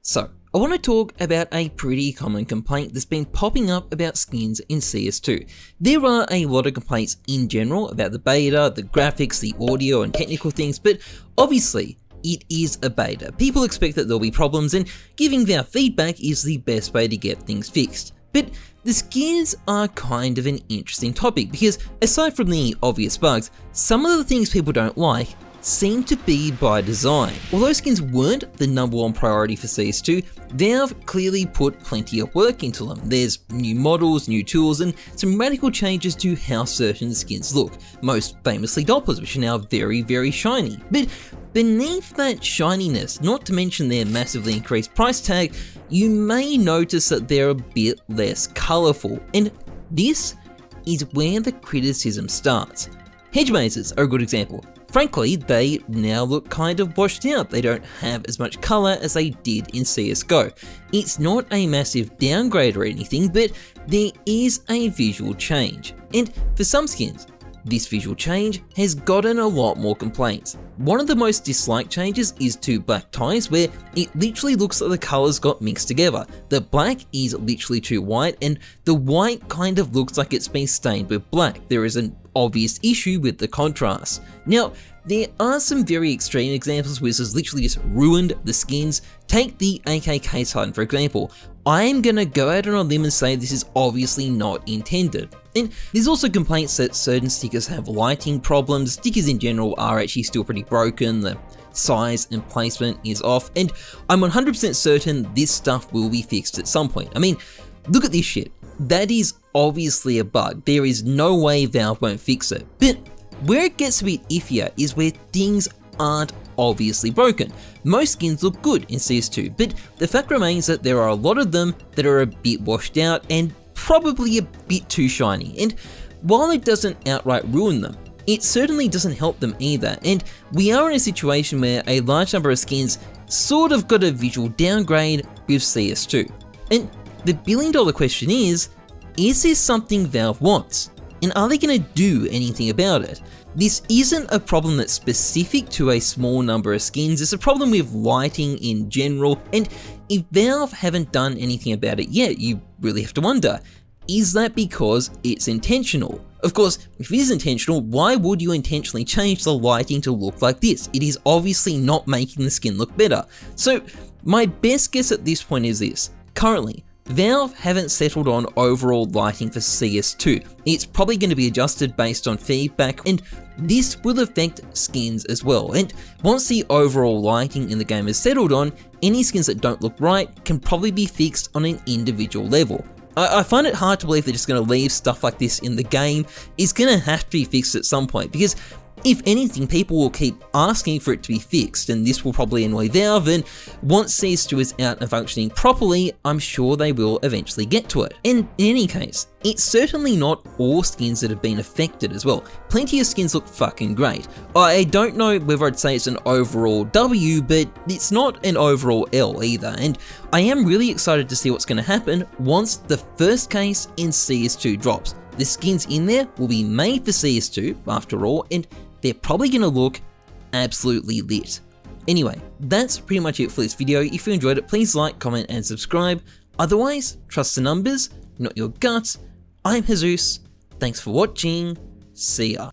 So, I want to talk about a pretty common complaint that's been popping up about skins in CS2. There are a lot of complaints in general about the beta, the graphics, the audio and technical things, but obviously it is a beta. People expect that there'll be problems, and giving their feedback is the best way to get things fixed. But the skins are kind of an interesting topic because aside from the obvious bugs, some of the things people don't like seem to be by design. Although skins weren't the #1 priority for CS2, Valve clearly put plenty of work into them. There's new models, new tools, and some radical changes to how certain skins look, most famously Dopplers, which are now very, very shiny. But beneath that shininess, not to mention their massively increased price tag, you may notice that they're a bit less colourful, and this is where the criticism starts. Hedge mazes are a good example. Frankly, they now look kind of washed out. They don't have as much colour as they did in CSGO. It's not a massive downgrade or anything, but there is a visual change. And for some skins, this visual change has gotten a lot more complaints. One of the most disliked changes is to black ties, where it literally looks like the colours got mixed together. The black is literally too white, and the white kind of looks like it's been stained with black. There is an obvious issue with the contrast. Now, there are some very extreme examples where this has literally just ruined the skins. Take the AKK Titan for example. I am gonna go out on a limb and say this is obviously not intended. And there's also complaints that certain stickers have lighting problems. Stickers in general are actually still pretty broken. The size and placement is off, and I'm 100% certain this stuff will be fixed at some point. I mean, look at this shit. That is obviously a bug. There is no way Valve won't fix it. But where it gets a bit iffier is where things aren't obviously broken. Most skins look good in CS2, but the fact remains that there are a lot of them that are a bit washed out and probably a bit too shiny. And while it doesn't outright ruin them, it certainly doesn't help them either. And we are in a situation where a large number of skins sort of got a visual downgrade with CS2. And the billion-dollar question is this something Valve wants? And are they going to do anything about it? This isn't a problem that's specific to a small number of skins, it's a problem with lighting in general, and if Valve haven't done anything about it yet, you really have to wonder, is that because it's intentional? Of course, if it is intentional, why would you intentionally change the lighting to look like this? It is obviously not making the skin look better. So my best guess at this point is this. Currently, Valve haven't settled on overall lighting for CS2. It's probably going to be adjusted based on feedback, and this will affect skins as well. And once the overall lighting in the game is settled on, any skins that don't look right can probably be fixed on an individual level. I find it hard to believe they're just going to leave stuff like this in the game. It's going to have to be fixed at some point, because if anything, people will keep asking for it to be fixed, and this will probably annoy Valve, and once CS2 is out and functioning properly, I'm sure they will eventually get to it. And in any case, it's certainly not all skins that have been affected as well. Plenty of skins look fucking great. I don't know whether I'd say it's an overall W, but it's not an overall L either, and I am really excited to see what's going to happen once the first case in CS2 drops. The skins in there will be made for CS2 after all, and they're probably going to look absolutely lit. Anyway, that's pretty much it for this video. If you enjoyed it, please like, comment, and subscribe. Otherwise, trust the numbers, not your guts. I'm Jesus. Thanks for watching. See ya.